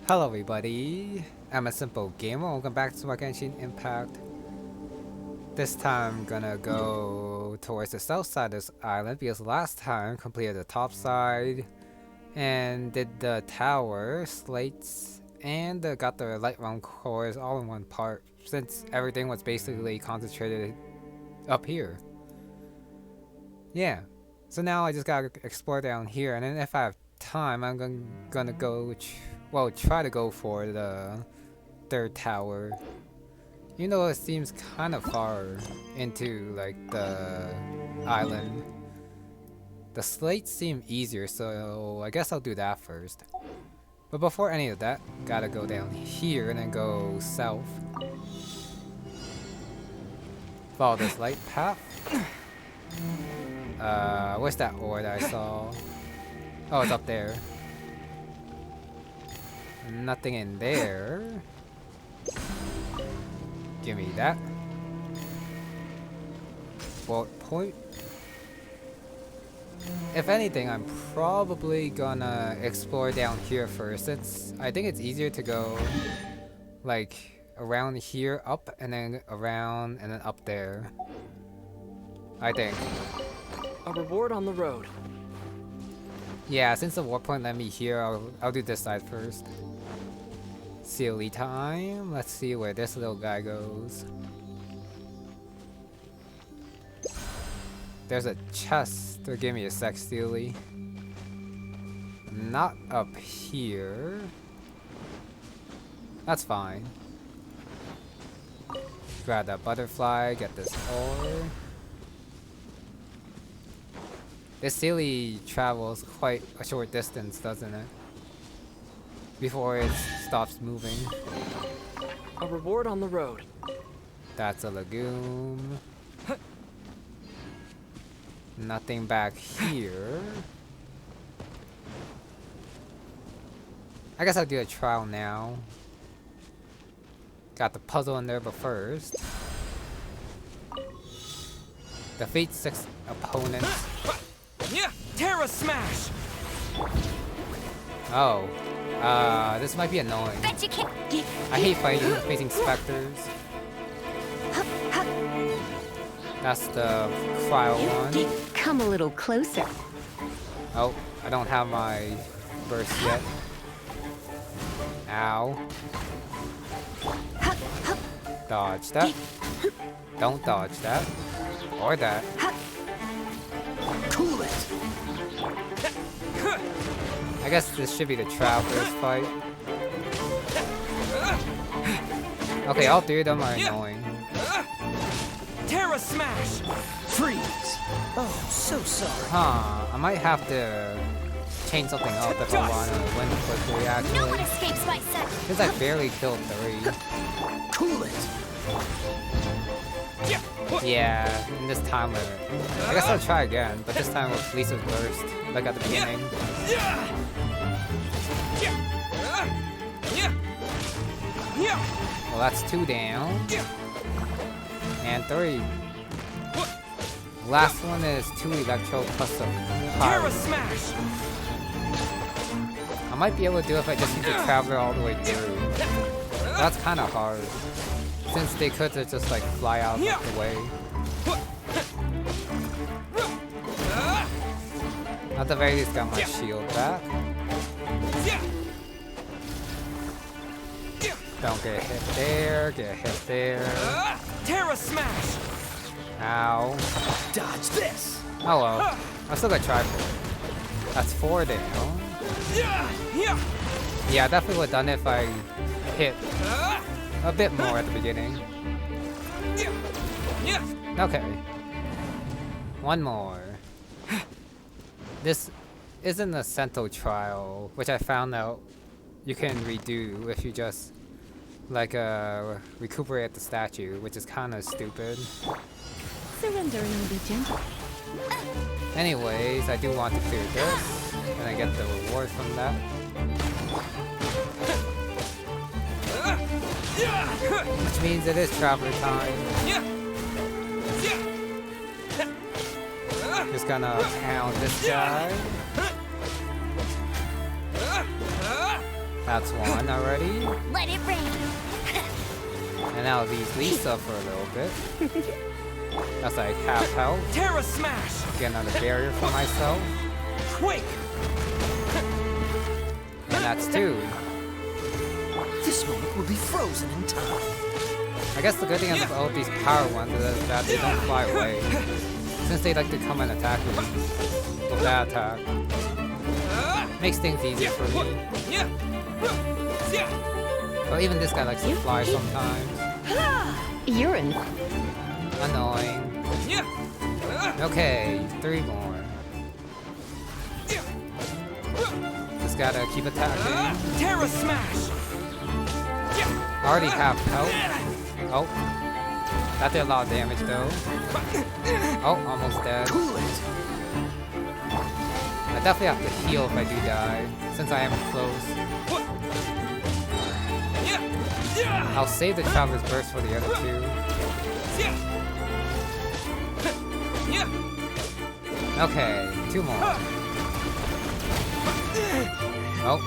Hello everybody, I'm a simple gamer. Welcome back to my Genshin Impact. This time I'm gonna go towards the south side of this island because last time completed the top side and did the tower, slates, and got the light round cores all in one part since everything was basically concentrated up here. Yeah, so now I just gotta explore down here, and then if I have time I'm gonna go try to go for the third tower. Even though it seems kind of far into like the island. The slates seem easier, so I guess I'll do that first. But before any of that, gotta go down here and then go south. Follow this light path. Where's that ore that I saw? Oh, it's up there. Nothing in there. Give me that. Bullet point. If anything, I'm probably gonna explore down here first, since I think it's easier to go like around here, up, and then around, and then up there. I think. A reward on the road. Yeah, since the warp point let me here, I'll do this side first. Silly time. Let's see where this little guy goes. There's a chest to give me a sec, Steely. Not up here. That's fine. Grab that butterfly, get this ore. This Steely travels quite a short distance, doesn't it? Before it stops moving. A reward on the road. That's a lagoon. Nothing back here. I guess I'll do a trial now. Got the puzzle in there, but first. Defeat 6 opponents. Yeah, Terra Smash! Oh. This might be annoying. I hate facing specters. That's the cryo one. Come a little closer. Oh, I don't have my burst yet. Ow. Dodge that. Don't dodge that. Or that. Cool it! I guess this should be the Traveler's fight. Okay, all three of them are annoying. Terra Smash! Freeze! Oh, so sorry. Huh, I might have to change something up if I want to win quickly, No one actually. escapes my sight. Since I barely killed 3. Cool it! Yeah, in this time limit. I guess I'll try again, but this time with Lisa's burst, like at the beginning. Well, that's 2 down. And 3. Last one is 2 electro plus some Terra power. Smash! I might be able to do it if I just use the Traveler all the way through. That's kind of hard, since they could just like fly out of the way. At the very least, got my shield back. Don't get hit there, get hit there. Terra Smash! Ow. Dodge this! Oh well, I still got try for it. That's 4 down. Yeah, I definitely would have done it if I hit a bit more at the beginning. Okay. One more. This isn't a Cento trial, which I found out you can redo if you just like recuperate the statue, which is kind of stupid. Surrendering will be gentle. Anyways, I do want to clear this, and I get the reward from that. Which means it is traveler time. Just gonna pound this guy. That's one already. Let it rain. And now leave Lisa for a little bit. That's like half health. Terra Smash! Get another barrier for myself. Quake! And that's two. This moment will be frozen in time. I guess the good thing about all these power ones is that they don't fly away. Since they like to come and attack me with that attack. Makes things easier for me. Well, even this guy likes to fly sometimes. You're in. Annoying. Okay, 3 more. Just gotta keep attacking. Terra Smash! I already have health. Oh. That did a lot of damage though. Oh, almost dead. Cool it! I definitely have to heal if I do die, since I am close. I'll save the Traveler's Burst for the other two. Okay, 2 more. Oh.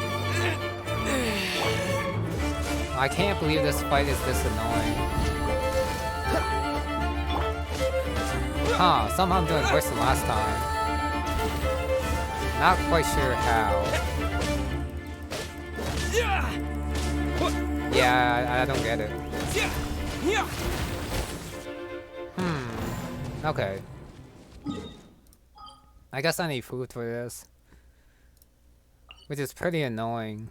I can't believe this fight is this annoying. Huh, somehow I'm doing worse than last time. Not quite sure how. Yeah, I don't get it. Okay. I guess I need food for this. Which is pretty annoying.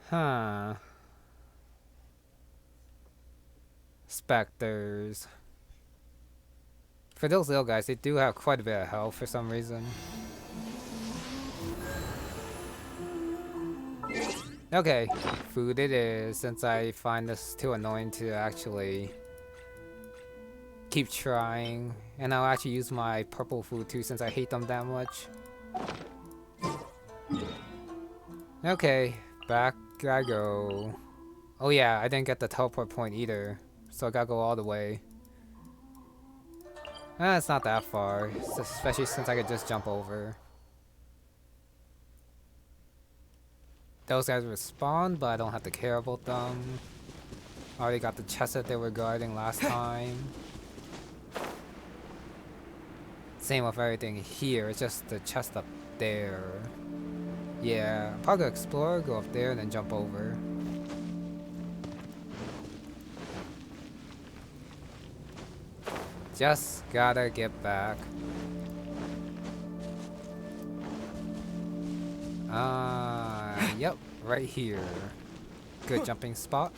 Huh. Specters. For those little guys, they do have quite a bit of health for some reason. Okay, food it is, since I find this too annoying to actually keep trying. And I'll actually use my purple food too, since I hate them that much. Okay, back I go. Oh yeah, I didn't get the teleport point either, so I gotta go all the way. It's not that far, especially since I could just jump over. Those guys respawn, but I don't have to care about them. Already got the chest that they were guarding last time. Same with everything here, it's just the chest up there. Yeah, probably go explore, go up there, and then jump over. Just gotta get back. Yep, right here. Good jumping spot.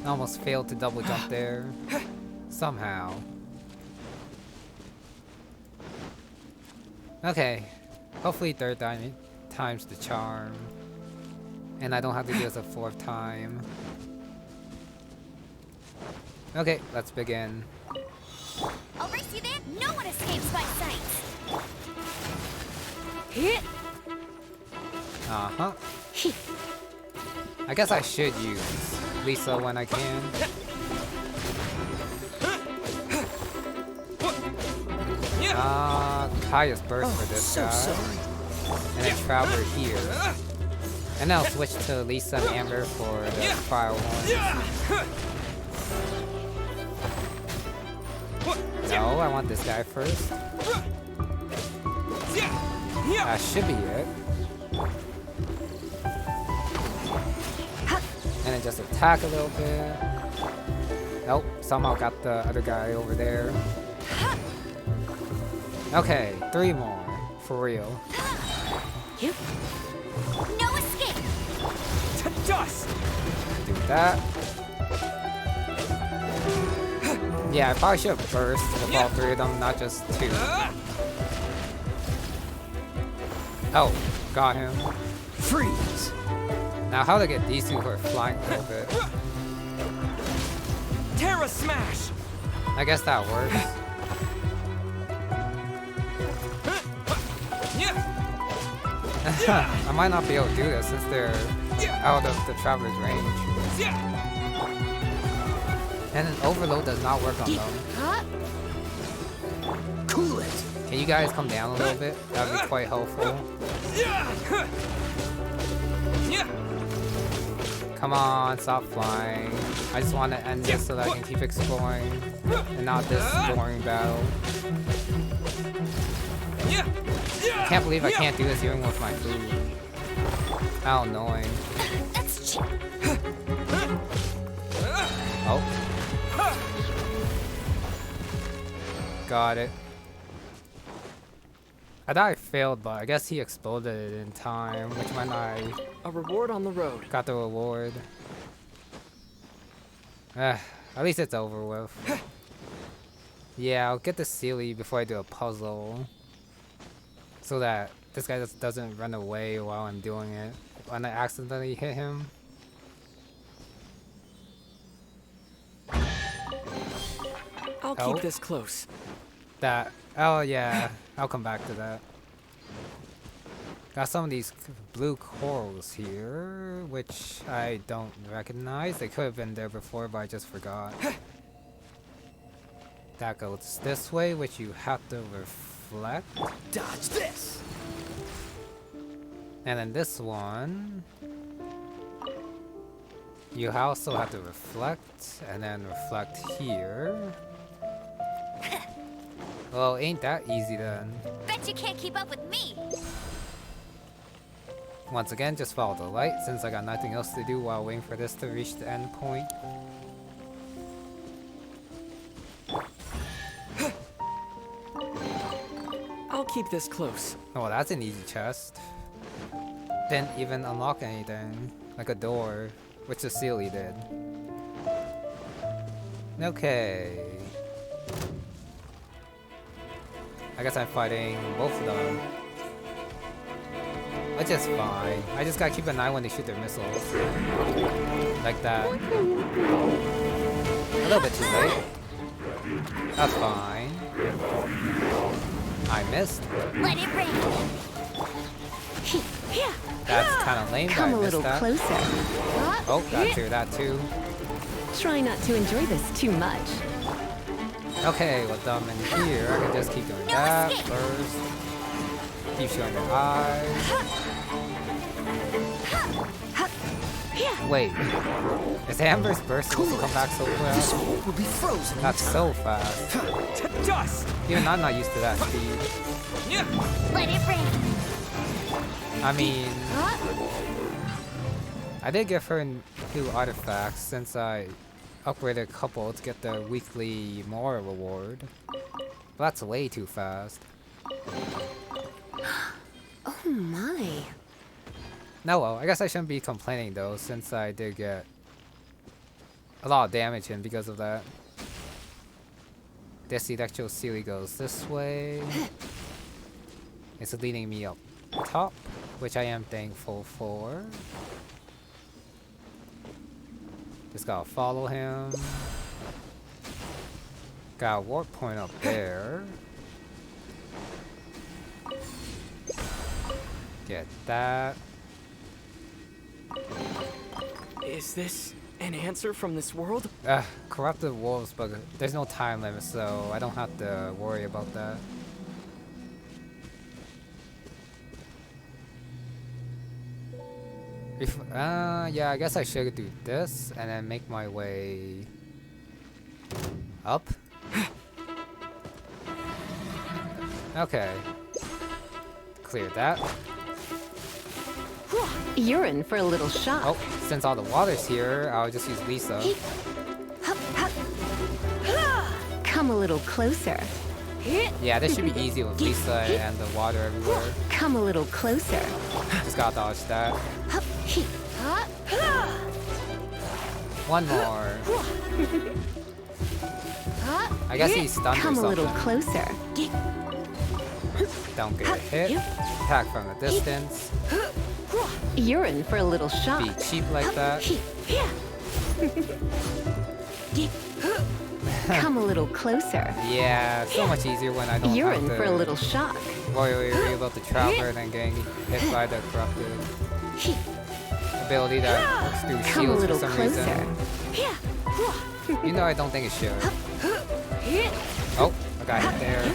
Almost failed to double jump there. Somehow. Okay. Hopefully third time's the charm. And I don't have to do this a 4th time. Okay, let's begin. I'll race you there. No one escapes my sight. Hit. Uh-huh. I guess I should use Lisa when I can. Kaya's burst for this guy. Sorry. And then Traveler here. And then I'll switch to Lisa and Amber for the fire one. No, I want this guy first. That should be it. And then just attack a little bit. Nope, somehow got the other guy over there. Okay, 3 more. For real. No escape. To dust! Do that. Yeah, I probably should have burst with all 3 of them, not just 2. Oh, got him. Freeze! Now how to get these 2 who are flying a little bit. Terra Smash! I guess that works. I might not be able to do this since they're out of the Traveler's range. And an overload does not work on them. Cool it! Can you guys come down a little bit? That would be quite helpful. Come on, stop flying. I just want to end this so that I can keep exploring and not this boring battle. I can't believe I can't do this even with my food. How annoying. That's cheap. Oh. Got it. I thought I failed, but I guess he exploded it in time, which meant I A reward on the road. got the reward. At least it's over with. Yeah, I'll get the Sealy before I do a puzzle. So that this guy just doesn't run away while I'm doing it. When I accidentally hit him. I'll Oh. keep this close. That. Oh yeah, I'll come back to that. Got some of these blue corals here, which I don't recognize. They could have been there before, but I just forgot. That goes this way, which you have to reflect. Dodge this! And then this one, you also have to reflect, and then reflect here. Well, ain't that easy then. Bet you can't keep up with me. Once again, just follow the light, since I got nothing else to do while waiting for this to reach the end point. I'll keep this close. Oh, that's an easy chest. Didn't even unlock anything, like a door, which the Sealy did. Okay. I guess I'm fighting both of them. Which is fine. I just gotta keep an eye when they shoot their missiles. Like that. A little bit too late. That's fine. I missed. Let it rain. That's kind of lame, but Come I a missed little that. closer. Oh, that too. Try not to enjoy this too much. Okay, with them in here, I can just keep doing that first. Keep showing their eyes. Wait, is Amber's burst supposed to come back so This fast? world will be frozen in That's time. so fast. To dust! Even I'm not used to that speed. Let it rain. I mean, I did give her new artifacts since I upgraded a couple to get the weekly Mora reward. But that's way too fast. Oh my. No, well, I guess I shouldn't be complaining though, since I did get a lot of damage in because of that. This electro Sealy goes this way. It's leading me up top, which I am thankful for. Just gotta follow him. Got a warp point up there. Get that. Is this an answer from this world? Corrupted wolves, but there's no time limit, so I don't have to worry about that. Yeah, I guess I should do this and then make my way up. Okay. Clear that. You're in for a little shock. Oh, since all the water's here, I'll just use Lisa. Come a little closer. Yeah, this should be easy with Lisa and the water everywhere. Come a little closer. Just gotta dodge that. One more. I guess he's stunned or Come a little something. closer. Don't get hit. Attack from a distance. You're in for a little shock. Be cheap like that. Come a little closer. Yeah, it's so much easier when I don't You're have in to for a little shock. worry about the traveler and then getting hit by the corrupted ability that works through Come a shields for little some closer. reason. You know I don't think it should. Oh, I got hit there.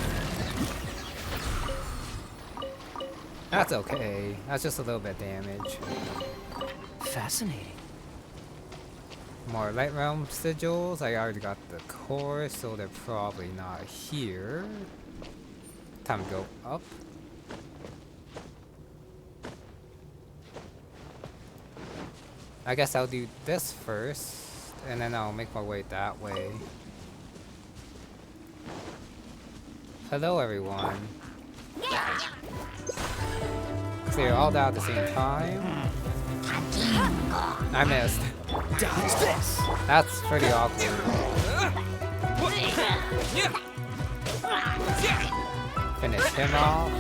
That's okay. That's just a little bit damage. Fascinating. More Light Realm sigils. I already got the core, so they're probably not here. Time to go up. I guess I'll do this first, and then I'll make my way that way. Hello, everyone. Clear all that at the same time. I missed. Dodge this. That's pretty awkward. Finish him off.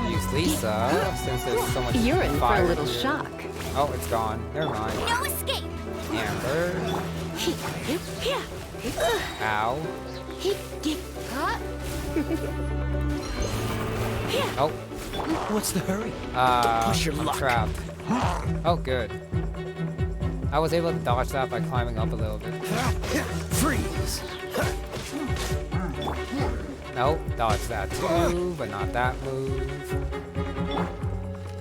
Use Lisa, since there's so much You're in for fire a little here. shock. Oh, it's gone. Never mind. No escape. Amber. Ow. Oh. What's the hurry? Push your I'm luck. trapped. Oh, good. I was able to dodge that by climbing up a little bit. Freeze. Nope, dodge that too, but not that move.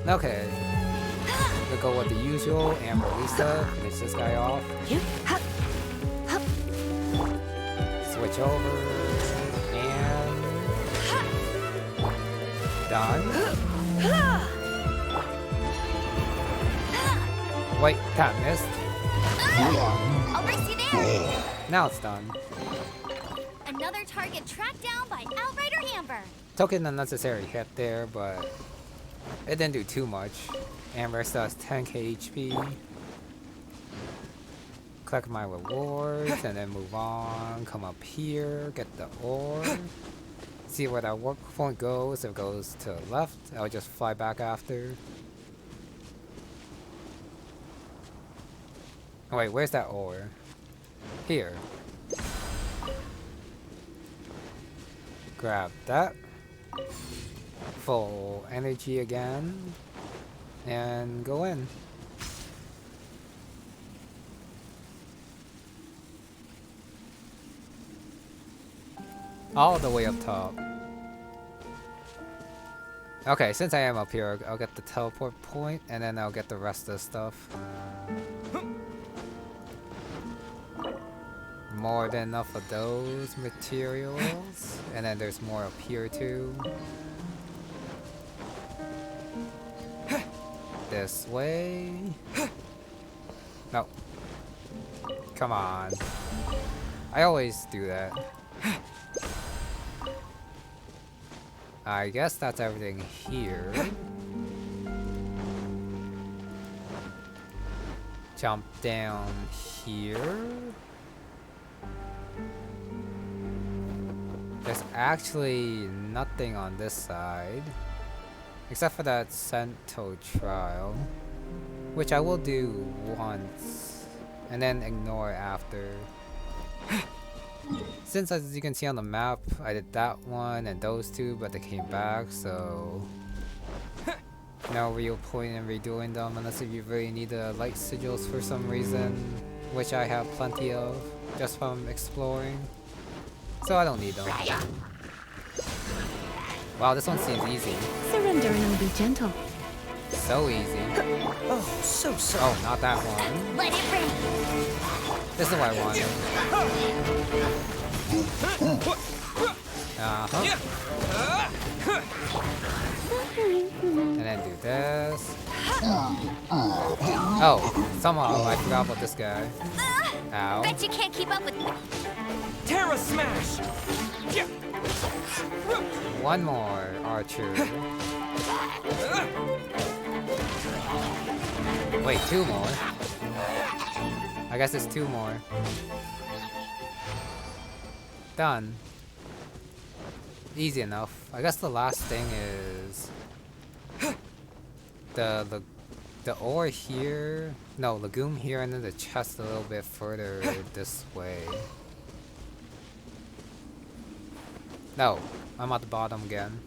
Okay. We'll go with the usual. Amber Lisa. Finish this guy off. Switch over. And... done. Wait, that missed. I'll race you there. Now it's done. Another target tracked down by Outrider Amber. Took an unnecessary hit there, but it didn't do too much. Amber still has 10k HP. Collect my rewards and then move on. Come up here, get the ore. See where that work point goes. If it goes to the left, I'll just fly back after. Oh, wait, where's that ore? Here. Grab that. Full energy again. And go in. All the way up top. Okay, since I am up here, I'll get the teleport point, and then I'll get the rest of the stuff. More than enough of those materials. And then there's more up here too. This way. No. Come on. I always do that. I guess that's everything here. Jump down here. There's actually nothing on this side. Except for that Cento trial. Which I will do once. And then ignore after. Since, as you can see on the map, I did that one and those two, but they came back, so... no real point in redoing them unless if you really need the light sigils for some reason. Which I have plenty of, just from exploring. So I don't need them. Wow, this one seems easy. Surrender and I'll be gentle. So easy. Oh, so sorry. Oh, not that one. Let it rip. This is what I wanted. And then do this. Oh, somehow I forgot about this guy. Ow. Bet you can't keep up with me. Terra Smash! Yeah. One more archer. Wait, two more? I guess it's two more. Done. Easy enough. I guess the last thing is the ore here. No, legume here, and then the chest a little bit further this way. No, I'm at the bottom again.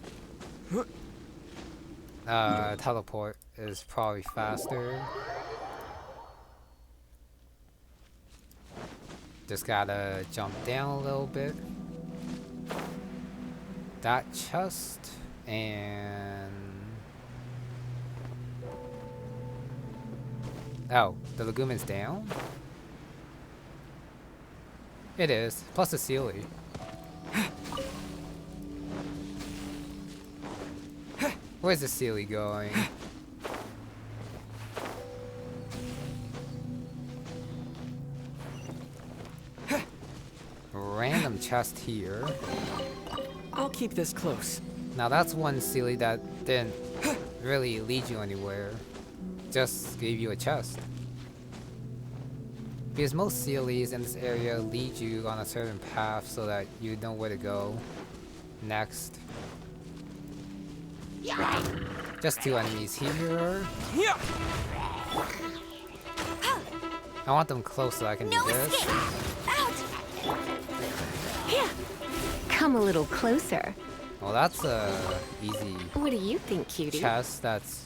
Teleport is probably faster. Just gotta jump down a little bit. that chest and... Oh, the legume is down? It is, plus the Sealy. Where's the Sealy going? Random chest here. I'll keep this close. Now that's one Sealy that didn't really lead you anywhere. Just gave you a chest. Because most Sealies in this area lead you on a certain path so that you know where to go next. Just 2 enemies here. I want them close so I can do this. Escape! Out! Come a little closer. Well, that's a easy What do you think, cutie? chest that's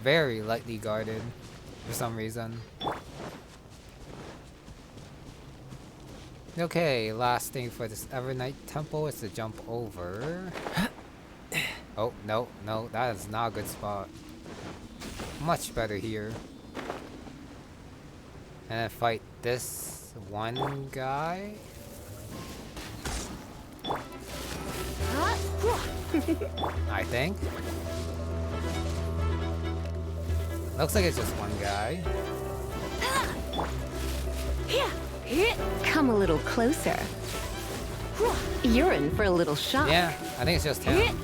very lightly guarded for some reason. Okay, last thing for this Evernight Temple is to jump over. Oh, no, no, that is not a good spot. Much better here. And then fight this one guy. I think. Looks like it's just one guy. Come a little closer. You're in for a little shock. Yeah, I think it's just him.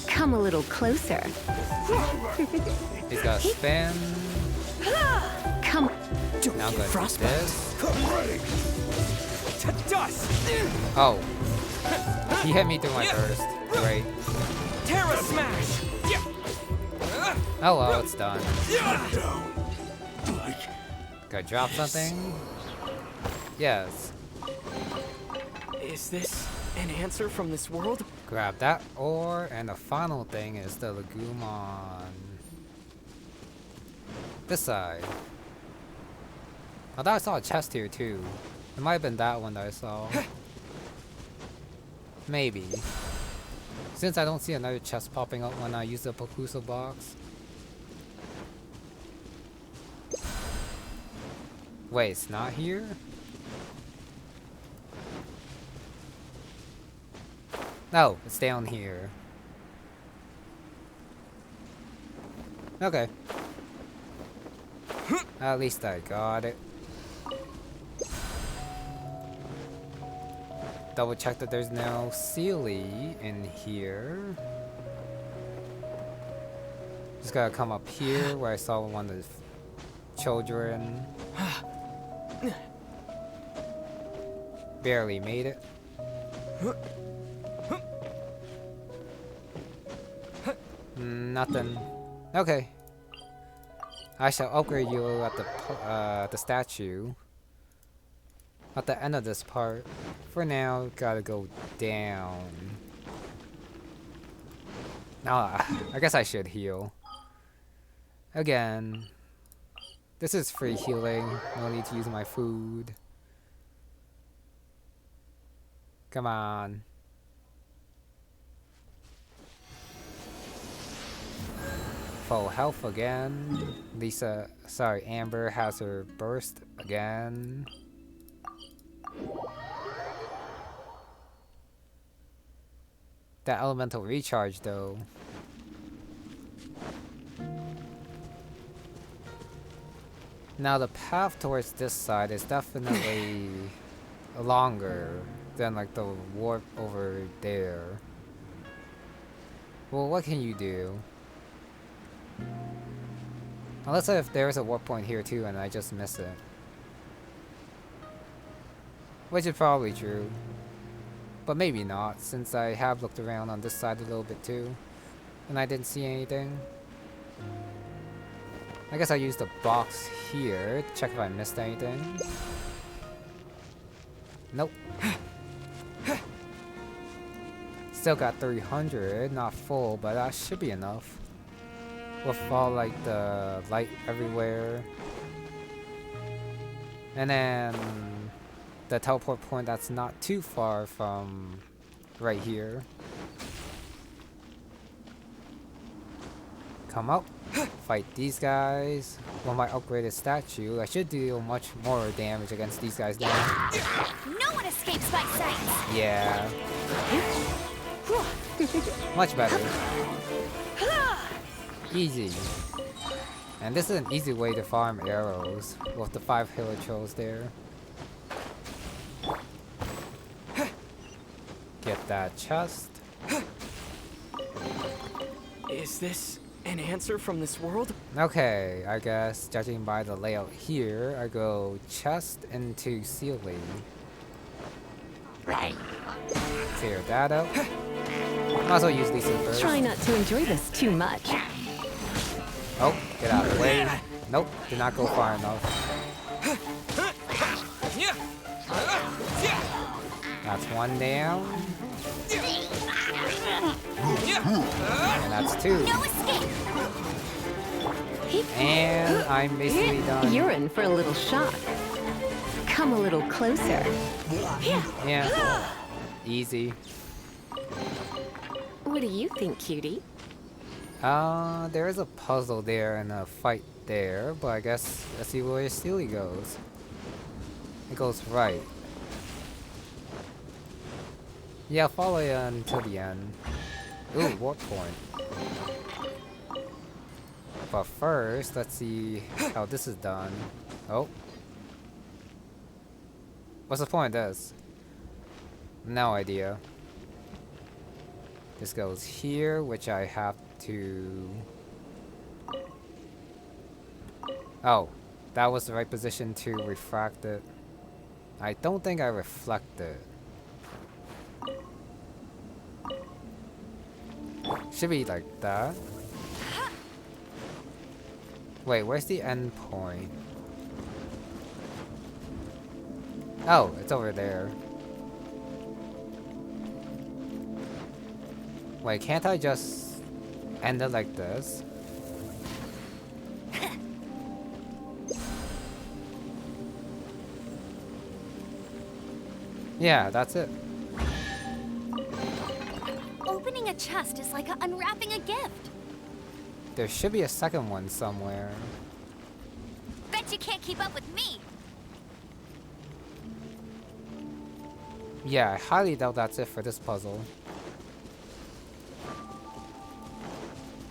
Come a little closer. He's got a spin. Come. Now go like this. To dust! Oh. He hit me through my burst. Great. Terra smash! Oh well, it's done. Go drop something? Yes. Is this an answer from this world? Grab that ore, and the final thing is the legume on this side. I thought I saw a chest here too. It might have been that one that I saw. Maybe. Since I don't see another chest popping up when I use the Pokuso box. Wait, it's not here? No, it's down here. Okay. At least I got it. Double check that there's no Sealy in here. Just gotta come up here where I saw one of the children. Barely made it. Nothing. Okay. I shall upgrade you at the statue. At the end of this part. For now, gotta go down. Now, I guess I should heal. Again. This is free healing. No need to use my food. Come on. Full health again. Amber has her burst again. That elemental recharge though. Now the path towards this side is definitely longer than like the warp over there. Well, what can you do? Unless if there's a warp point here too and I just miss it. Which is probably true. But maybe not, since I have looked around on this side a little bit too. And I didn't see anything. I guess I used the box here to check if I missed anything. Nope. Still got 300, not full, but that should be enough. With all like the light everywhere. And then the teleport point that's not too far from right here. Come up, fight these guys. With my upgraded statue, I should deal much more damage against these guys now. No one escapes my sight. Yeah. Much better. Easy. And this is an easy way to farm arrows with the 5 hilo trolls there. Get that chest. Is this an answer from this world? Okay, I guess judging by the layout here, I go chest into ceiling. Right. Clear that out. Might as well use these two first. Try not to enjoy this too much. Oh, get out of the way. Nope, did not go far enough. That's one down. And that's 2. No escape. And I'm basically done. You're in for a little shock. Come a little closer. Yeah. Easy. What do you think, cutie? There is a puzzle there and a fight there, but I guess let's see where Steely goes. It goes right. Yeah, follow it until the end. Ooh, warp point. But first, let's see how this is done. Oh. What's the point of this? No idea. This goes here, which I have to... Oh, that was the right position to refract it. I don't think I reflected. Should be like that. Wait, where's the end point? Oh, it's over there. Wait, can't I just end it like this? Yeah, that's it. Opening a chest is like unwrapping a gift. There should be a second one somewhere. Bet you can't keep up with me. Yeah, I highly doubt that's it for this puzzle.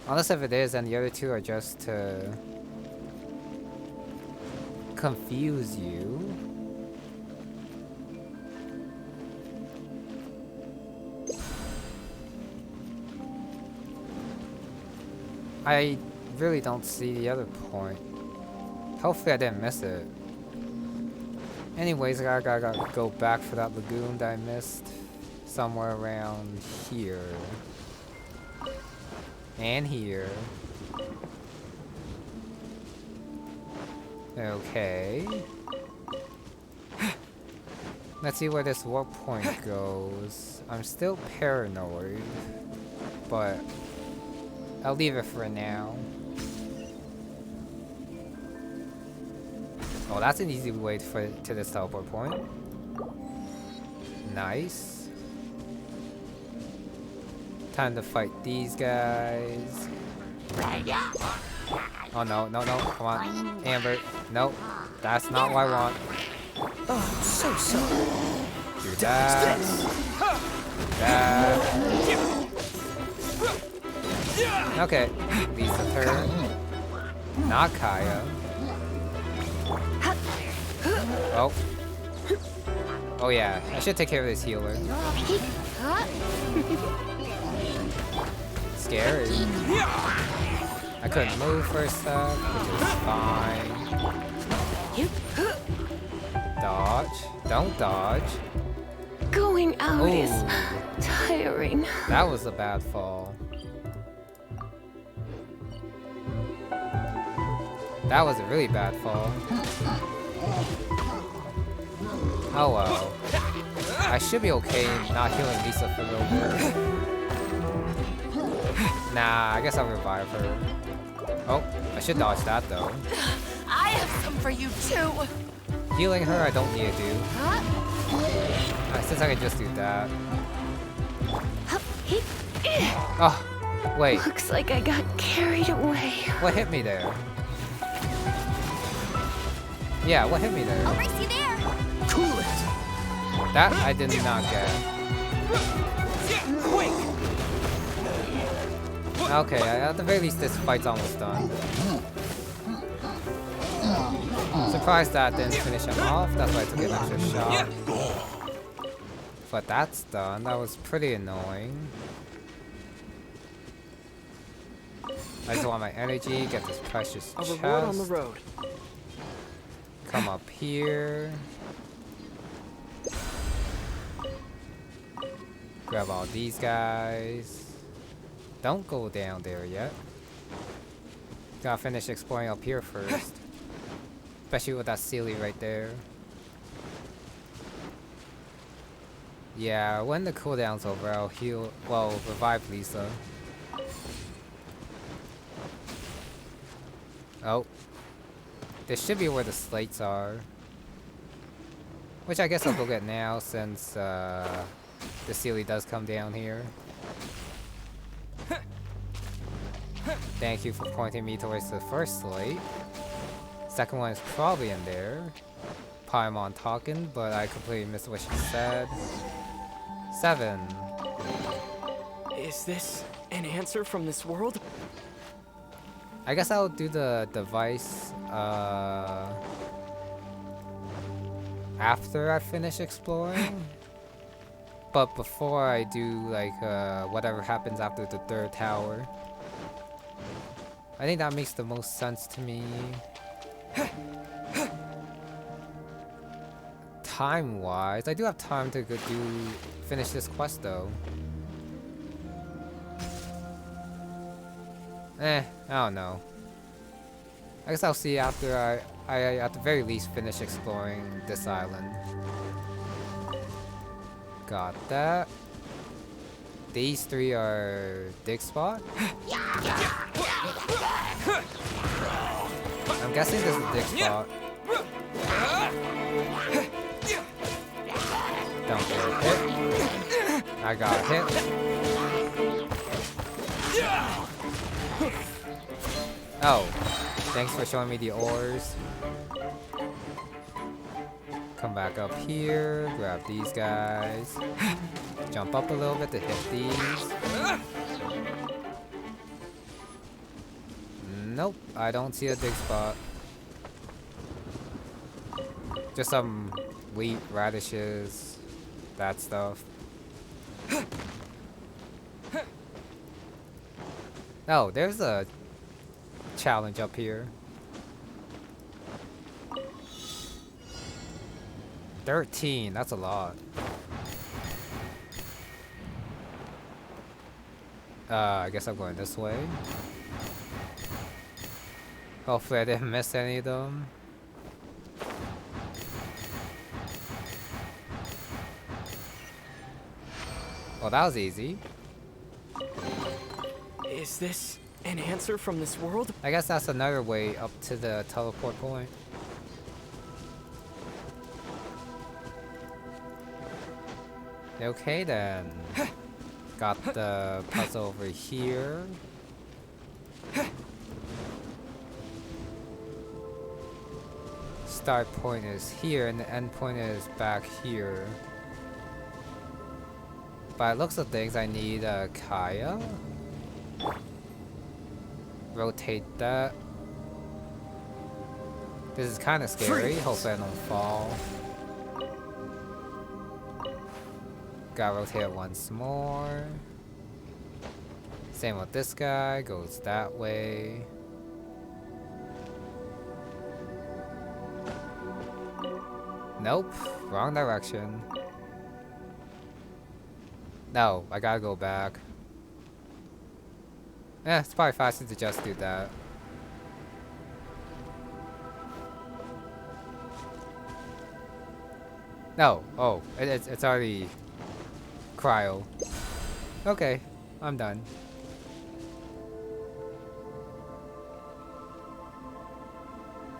Unless if it is, then the other two are just to confuse you. I really don't see the other point. Hopefully I didn't miss it. Anyways, I gotta go back for that lagoon that I missed. Somewhere around here. And here. Okay. Let's see where this warp point goes. I'm still paranoid, but I'll leave it for now. Oh, that's an easy way to this teleport point. Nice. Time to fight these guys. Oh no, no, no, come on. Amber, no, that's not what I want. Oh, so sorry. Do that. That. Okay, Lisa turn. Not Kaya. Oh. Oh yeah, I should take care of this healer. Scary. I couldn't move for a sec, which is fine. Dodge. Don't dodge. Going out is Ooh. tiring. That was a bad fall. That was a really bad fall. Oh well. I should be okay not healing Lisa for a little bit. Nah, I guess I'll revive her. Oh, I should dodge that though. I have some for you too. Healing her I don't need to do. since I can just do that. Oh, wait. Looks like I got carried away. What hit me there? Yeah, what hit me there? I'll race you there. Cool it. That I did not get. Okay, at the very least this fight's almost done. Surprised that didn't finish him off, that's why I took an extra shot. But that's done, that was pretty annoying. I just want my energy, get this precious A chest. reward on the road. Come up here. Grab all these guys. Don't go down there yet. Gotta finish exploring up here first. Especially with that Sealy right there. Yeah, when the cooldown's over, I'll heal. Well, revive Lisa. Oh. This should be where the slates are. Which I guess I'll go get now since the Sealy does come down here. Thank you for pointing me towards the first slate. Second one is probably in there. Paimon talking, but I completely missed what she said. 7. Is this an answer from this world? I guess I'll do the device after I finish exploring. But before I do like whatever happens after the 3rd tower. I think that makes the most sense to me. Time-wise, I do have time to go finish this quest though. I don't know. I guess I'll see after I at the very least finish exploring this island. Got that. These 3 are dig spot. I'm guessing this is a dig spot. Don't get hit. I got hit. Oh, thanks for showing me the ores. Come back up here, grab these guys. Jump up a little bit to hit these. Nope, I don't see a dig spot. Just some wheat, radishes, that stuff. Oh, there's a challenge up here. 13, that's a lot. I guess I'm going this way. Hopefully I didn't miss any of them. Well, that was easy. Is this an answer from this world? I guess that's another way up to the teleport point. Okay then. Got the puzzle over here. Start point is here and the end point is back here. By the looks of things, I need a Kaya. Rotate that. This is kind of scary. Hopefully I don't fall. Gotta rotate it once more. Same with this guy. Goes that way. Nope. Wrong direction. No, I gotta go back. It's probably faster to just do that. No, oh, it's already cryo. Okay, I'm done.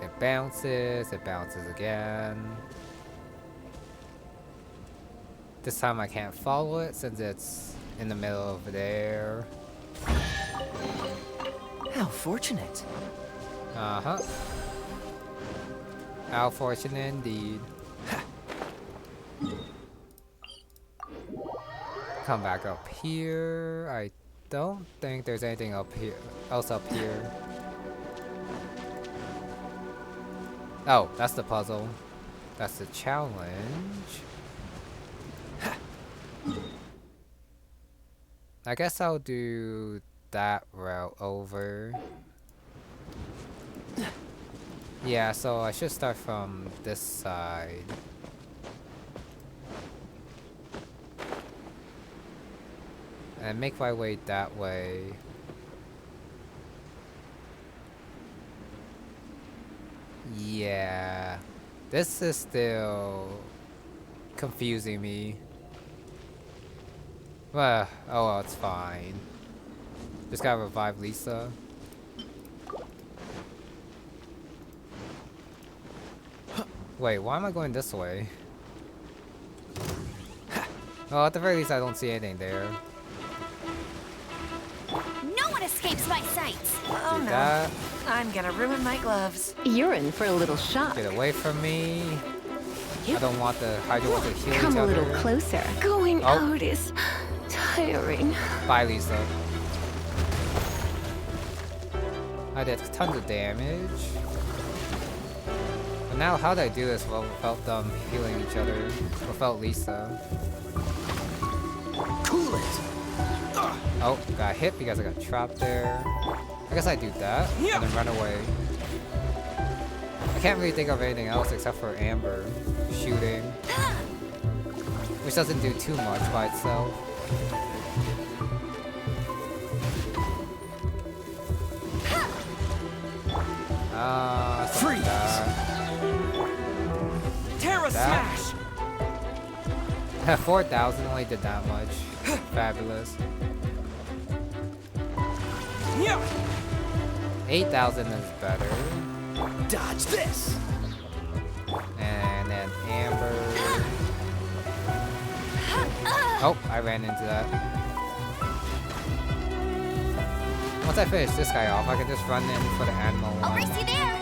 It bounces again. This time I can't follow it since it's in the middle over there. How fortunate. Uh-huh. How fortunate indeed. Come back up here. I don't think there's anything up here else up here. Oh, that's the puzzle. That's the challenge. I guess I'll do that route over. Yeah, so I should start from this side. And make my way that way. Yeah. This is still confusing me. Well, oh well, it's fine. Just gotta revive Lisa. Wait, why am I going this way? Well, at the very least, I don't see anything there. No one escapes my sights. Oh Do no. that. I'm gonna ruin my gloves. You're in for a little shock. Get away from me. I don't want the Hydra to heal Come each a other. little closer. Going Oh. out is tiring. Bye, Lisa. I did tons of damage. But now, how did I do this without them healing each other? Without Lisa? Cool it. Oh, got hit because I got trapped there. I guess I do that and then run away. I can't really think of anything else except for Amber shooting, which doesn't do too much by itself. Freeze! Terra That- Smash! 4,000 only did that much. Fabulous. Yeah. 8,000 is better. Dodge this. And then Amber. Oh, I ran into that. Once I finish this guy off, I can just run in for the animal I'll one. race you there.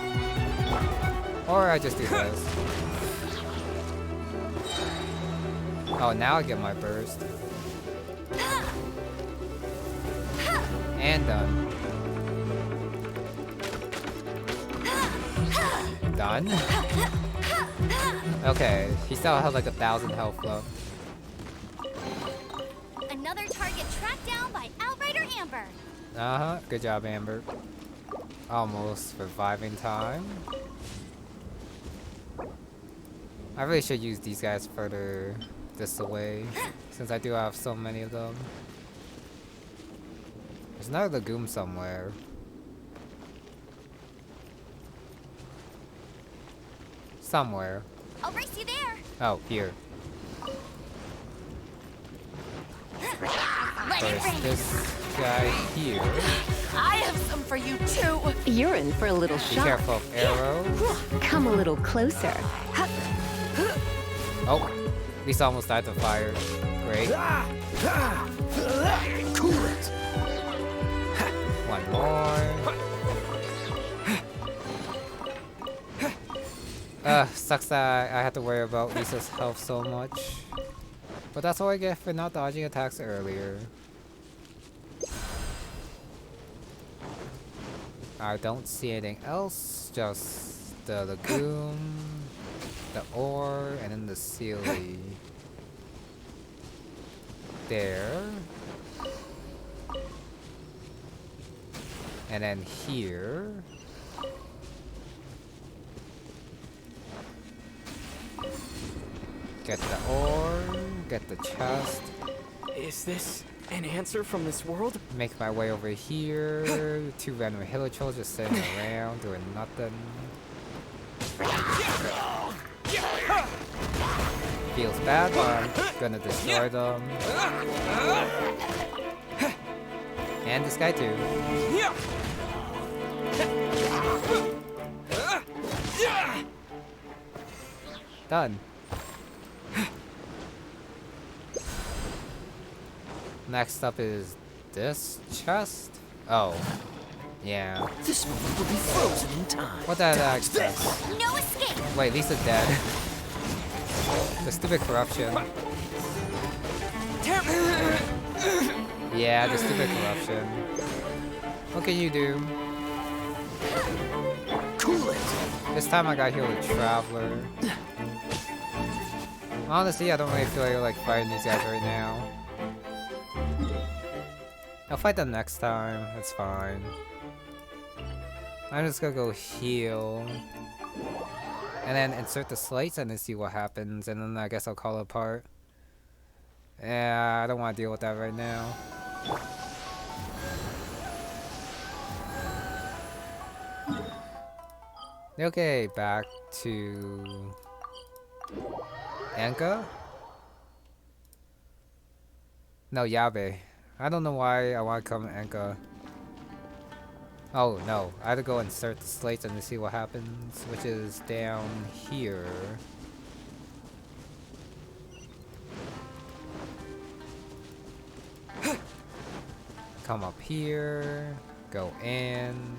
Or I just do this. Oh, now I get my burst. And done. Done? Okay, he still had like 1,000 health left. Another target tracked down by Outrider Amber. Uh-huh, good job, Amber. Almost reviving time. I really should use these guys further this away, since I do have so many of them. There's another lagoon somewhere. Somewhere. I'll race you there. Oh, here. Let it First, rain. this guy here. I have some for you too. You're in for a little Be shock. careful of arrows. Come a little closer. Oh, Lisa almost died to fire. Great. Cool it. One more. Sucks that I have to worry about Lisa's health so much. But that's what I get for not dodging attacks earlier. I don't see anything else, just the lagoon, the ore, and then the Sealy. There. And then here. Get the ore, get the chest, Is this an answer from this world? make my way over here. Two random hill trolls just sitting around doing nothing. Feels bad, but I'm gonna destroy them. And this guy too. Yeah. Done. Next up is this chest. Oh, yeah. This moment will be frozen in time. What the heck? Dodge this! No escape! Wait, Lisa's dead. The stupid corruption. Yeah, the stupid corruption. What can you do? Cool it! This time I got here with Traveler. Honestly, I don't really feel like fighting these guys right now. I'll fight them next time, it's fine. I'm just gonna go heal. And then insert the slates and then see what happens, and then I guess I'll call it apart. Yeah, I don't want to deal with that right now. Okay, back to Anka? No, Yabe. I don't know why I want to come Anka. Oh no, I had to go insert the slates and see what happens, which is down here. Come up here, go in.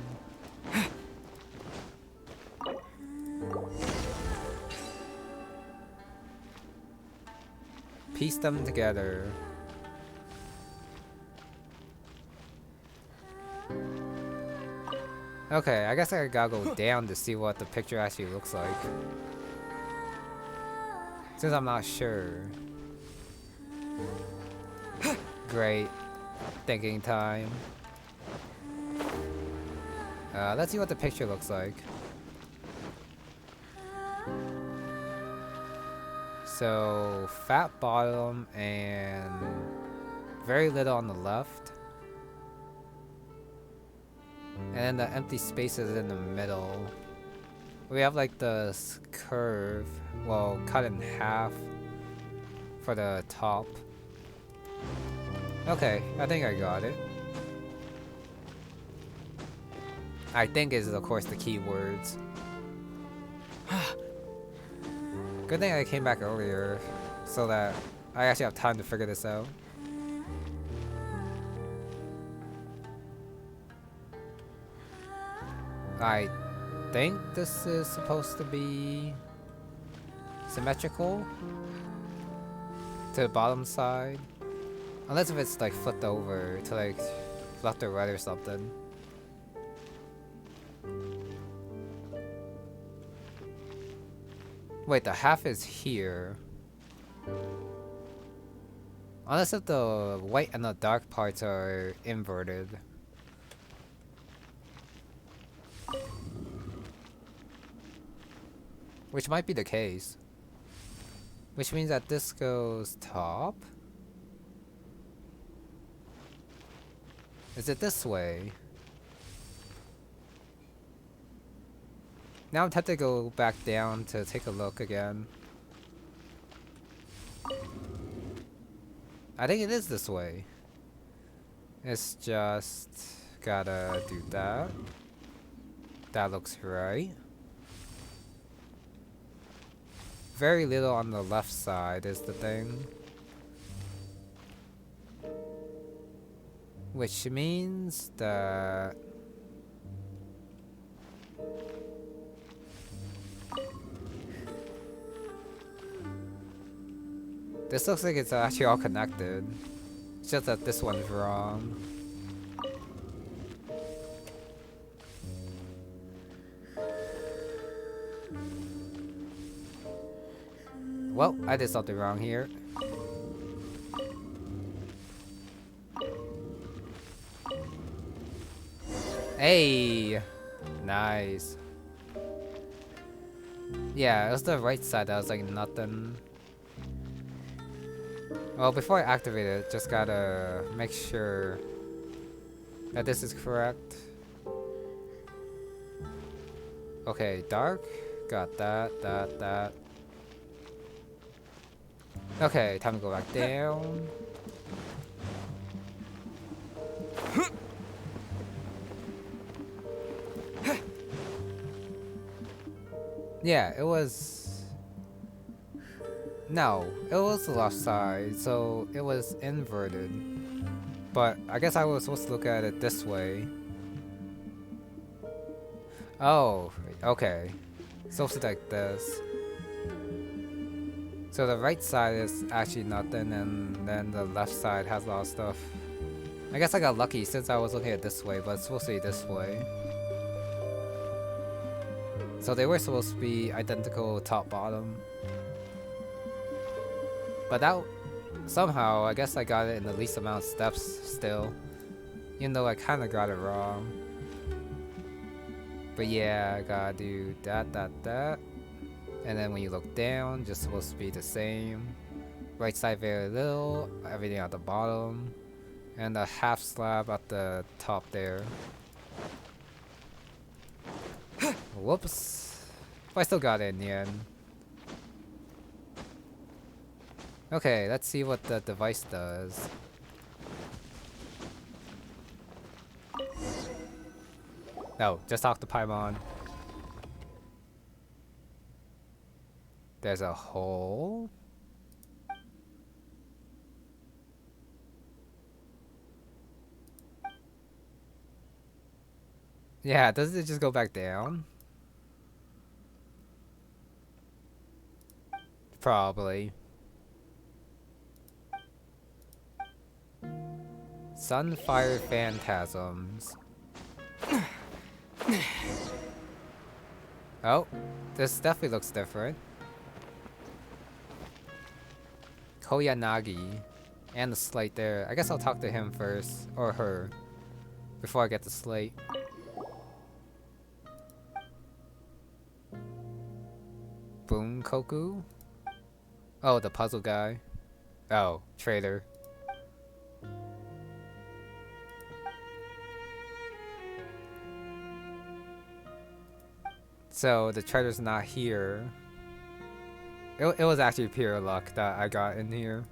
Piece them together. Okay, I guess I gotta go down to see what the picture actually looks like. Since I'm not sure. Great. Thinking time. Let's see what the picture looks like. So, fat bottom and very little on the left. And then the empty spaces in the middle. We have like the curve, well, cut in half for the top. Okay, I think I got it. I think is of course the keywords. Good thing I came back earlier so that I actually have time to figure this out. I think this is supposed to be symmetrical to the bottom side. Unless if it's like flipped over to like left or right or something. Wait, the half is here. Unless if the white and the dark parts are inverted. Which might be the case. Which means that this goes top? Is it this way? Now I'm tempted to go back down to take a look again. I think it is this way. It's just gotta do that. That looks right. Very little on the left side is the thing. Which means that this looks like it's actually all connected. It's just that this one's wrong. Well, I did something wrong here. Hey! Nice. Yeah, it was the right side that was like nothing. Well, before I activate it, just gotta make sure that this is correct. Okay, dark. Got that. Okay, time to go back down. Yeah, it was... No, it was the left side, so it was inverted. But I guess I was supposed to look at it this way. Oh, okay. Supposed to like this. So the right side is actually nothing, and then the left side has a lot of stuff. I guess I got lucky since I was looking at it this way, but it's supposed to be this way. So they were supposed to be identical top bottom. But that somehow I guess I got it in the least amount of steps still. Even though I kinda got it wrong. But yeah, I gotta do that. And then when you look down, just supposed to be the same. Right side very little, everything at the bottom. And a half slab at the top there. Whoops. But I still got it in the end. Okay, let's see what the device does. No, just talk to Paimon. There's a hole. Yeah, doesn't it just go back down? Probably. Sunfire phantasms. Oh, this definitely looks different. Koyanagi. And the Slate there. I guess I'll talk to him first. Or her. Before I get the Slate. Bunkoku? Oh, the puzzle guy. Oh, traitor. So the traitor's not here. It was actually pure luck that I got in here.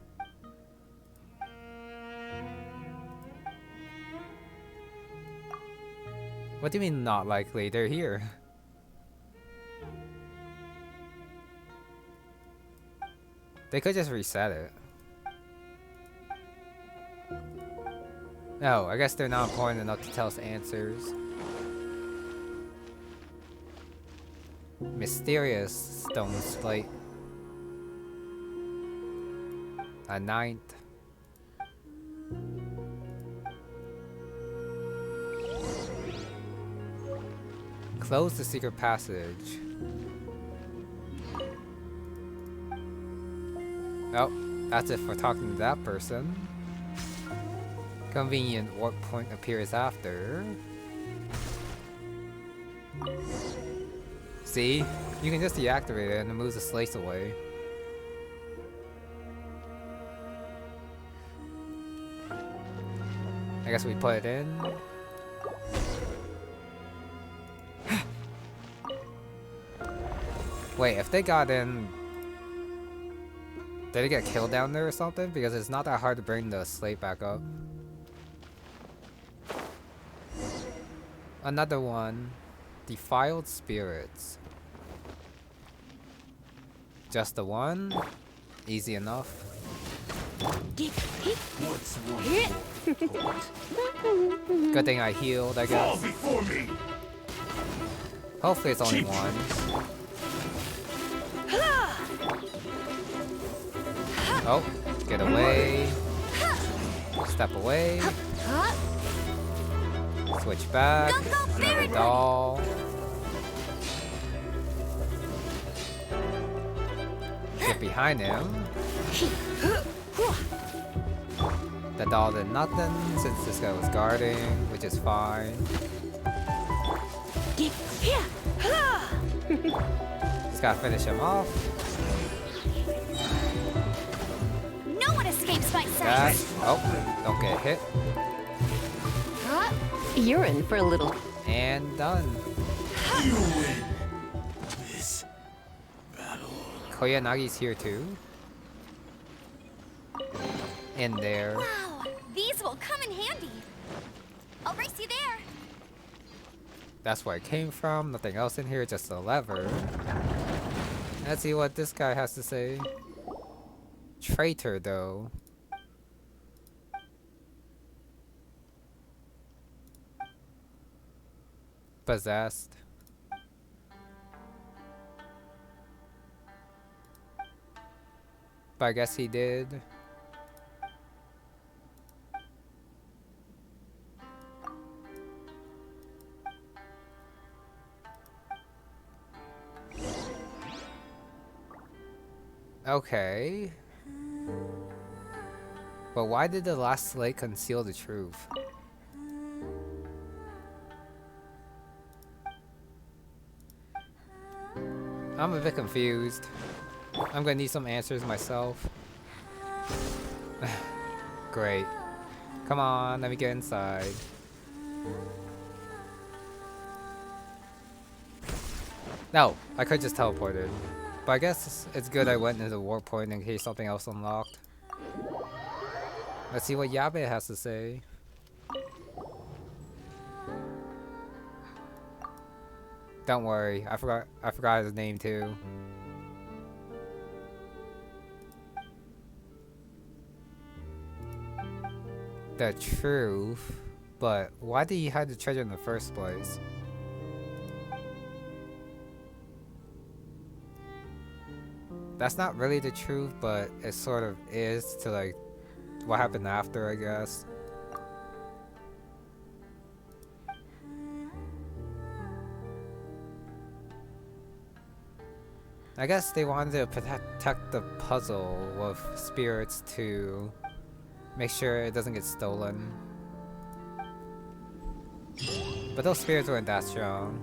What do you mean not likely? They're here. They could just reset it. No, I guess they're not important enough to tell us answers. Mysterious stone slate. A ninth. Close the secret passage. Oh, that's it for talking to that person. Convenient warp point appears after. See? You can just deactivate it and it moves the slates away. I guess we put it in. Wait, if they got in... Did they get killed down there or something? Because it's not that hard to bring the slate back up. Another one. Defiled spirits. Just the one? Easy enough. Good thing I healed, I guess. Hopefully it's only one. Oh, get away. Step away. Switch back. Another doll. Get behind him. The doll did nothing since this guy was guarding, which is fine. Just gotta finish him off. No one escapes my That. sight. Oh, don't get hit. You're in for a little. And done. You win this battle. Koyanagi's here too. In there. Wow, these will come in handy. I'll race you there. That's where it came from. Nothing else in here, just a lever. Let's see what this guy has to say. Traitor, though. Possessed. But I guess he did. Okay. But why did the last Slate conceal the truth? I'm a bit confused. I'm gonna need some answers myself. Great. Come on, let me get inside. No, I could just teleported. But I guess it's good I went into the warp point in case something else unlocked. Let's see what Yabe has to say. Don't worry, I forgot his name too. The truth? But why did he hide the treasure in the first place? That's not really the truth, but it sort of is to like what happened after, I guess. I guess they wanted to protect the puzzle with spirits to make sure it doesn't get stolen. But those spirits weren't that strong.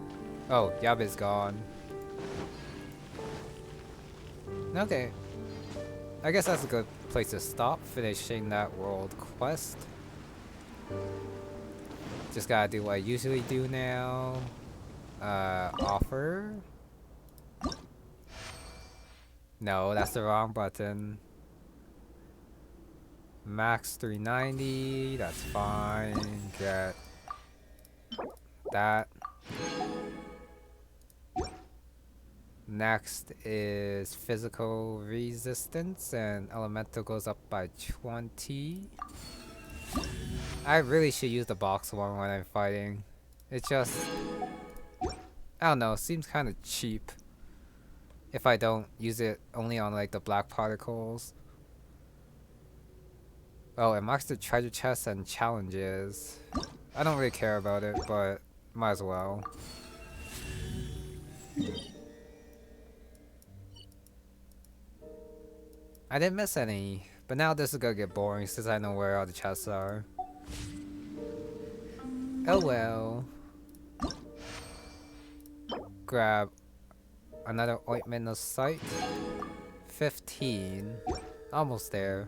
Oh, Yabe's gone. Okay. I guess that's a good place to stop, finishing that world quest. Just gotta do what I usually do now. Offer? No, that's the wrong button. Max 390, that's fine. Get that. Next is physical resistance, and elemental goes up by 20. I really should use the box one when I'm fighting. It just, I don't know, seems kind of cheap if I don't use it only on like the black particles. Oh, it marks the treasure chests and challenges. I don't really care about it, but might as well. I didn't miss any, but now this is gonna get boring since I know where all the chests are. Oh well. Grab another ointment of sight. 15. Almost there.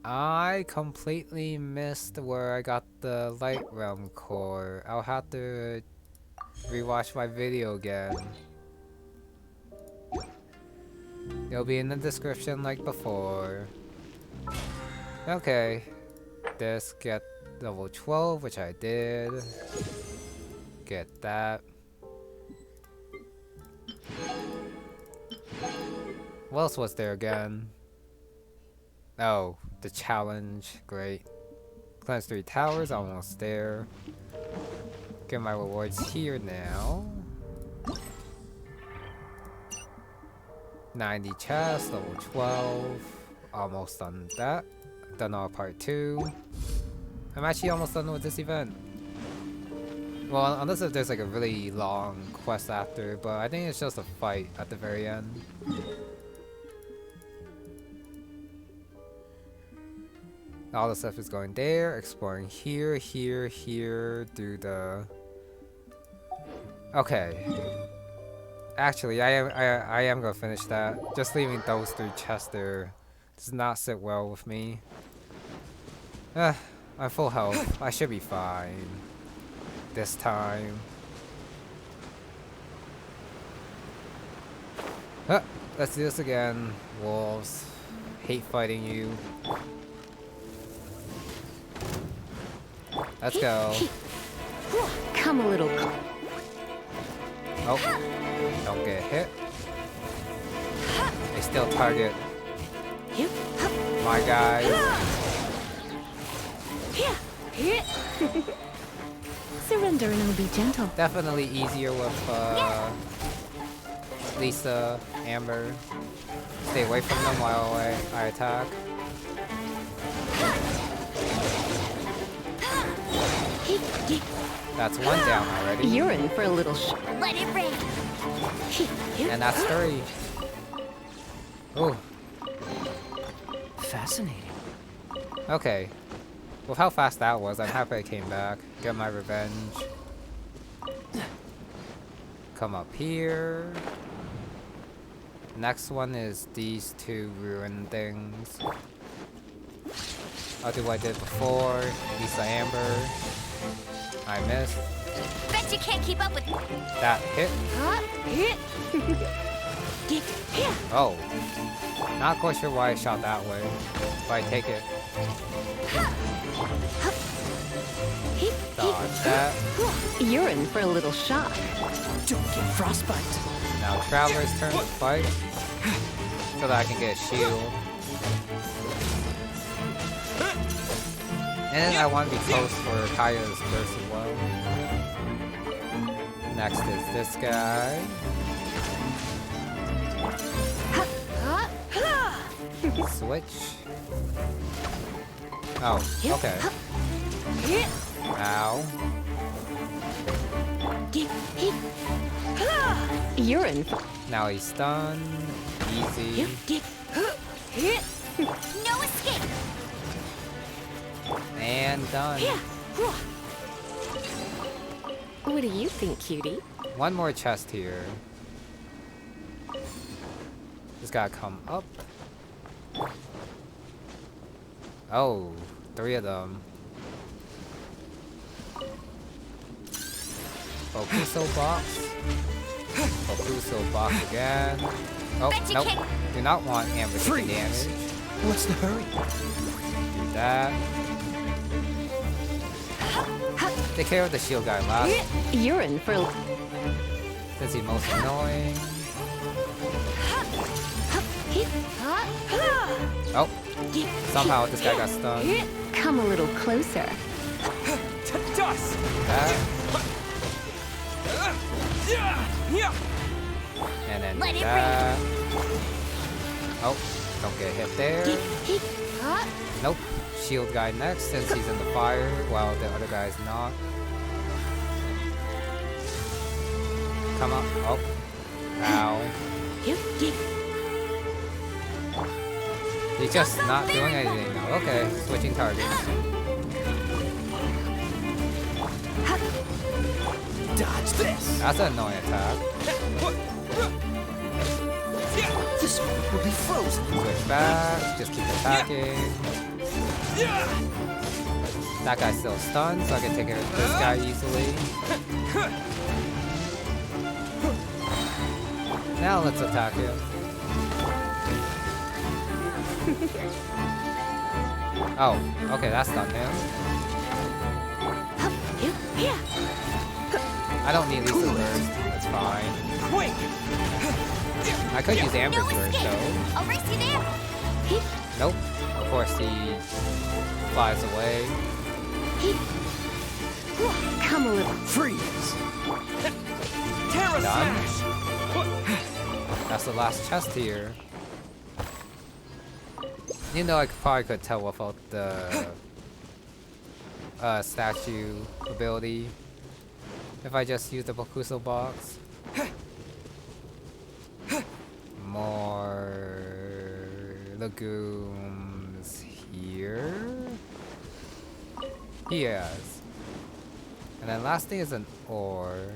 I completely missed where I got the Light Realm core. I'll have to rewatch my video again. It'll be in the description like before. Okay. This, get level 12, which I did. Get that. What else was there again? Oh, the challenge. Great. Cleanse 3 towers, almost there. Get my rewards here now. 90 chests, level 12. Almost done that. Done all part 2. I'm actually almost done with this event. Well, unless if there's like a really long quest after, but I think it's just a fight at the very end. All the stuff is going there, exploring here, here, here, do the... Okay. Actually, I am gonna finish that. Just leaving those 3 chests there does not sit well with me. I'm full health. I should be fine. This time. Let's do this again. Wolves. Hate fighting you. Let's go. Come a little. Oh. Don't get hit. They still target my guys. Surrender and I'll be gentle. Definitely easier with Lisa, Amber. Stay away from them while I attack. That's one down already. You're in for a little Let it rain. And that's 3. Ooh, Fascinating. okay. With how fast that was, I'm happy I came back. Get my revenge. Come up here. Next one is these 2 ruin things. I'll do what I did before. Lisa Amber. I missed. Bet you can't keep up with me. That hit. Oh. Not quite sure why I shot that way. But I take it. Dodge that. You're in for a little shock. Don't get frostbite. Now Traveler's turn to fight. So that I can get a shield. And I want to be close for Kaya's burst as well. Next is this guy. Switch. Oh, okay. Ow. You're in for Now he's stunned. Easy. No escape. And done. What do you think, cutie? One more chest here. Just gotta come up. Oh, 3 of them. Focuso box. Focuso box again. Oh, Bet you nope. can't- Do not want Amber taking damage. What's the hurry? Do that. Take care of the shield guy last, You're in for since he's most annoying. Oh, somehow this guy got stunned. Come a little closer. To dust! That. And then Let it that. Oh, don't get hit there. Nope. Shield guy next since he's in the fire while the other guy's not. Come on. Oh. Ow. He's just not doing anything now. Okay, switching targets. Dodge this. That's an annoying attack. This one will be frozen. Switch back. Just keep attacking. That guy's still stunned, so I can take care of this guy easily. Now let's attack him. Oh, okay, that's done now. I don't need Lisa's burst. That's fine. Quick! I could use Amber's No burst escape. though. I'll race you there. Nope. Of course he flies away. Come a little. Freeze. Terra Done. Smash! That's the last chest here. You know, I probably could tell without the statue ability if I just use the Bokuso box. More legumes here. Yes. And then last thing is an ore.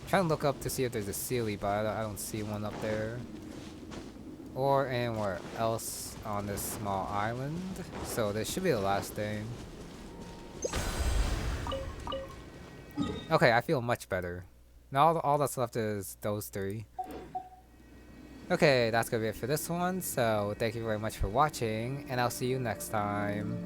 Trying to look up to see if there's a Sealy, but I don't see one up there. Or anywhere else on this small island. So this should be the last thing. Okay, I feel much better. Now all that's left is those 3. Okay, that's gonna be it for this one. So thank you very much for watching, and I'll see you next time.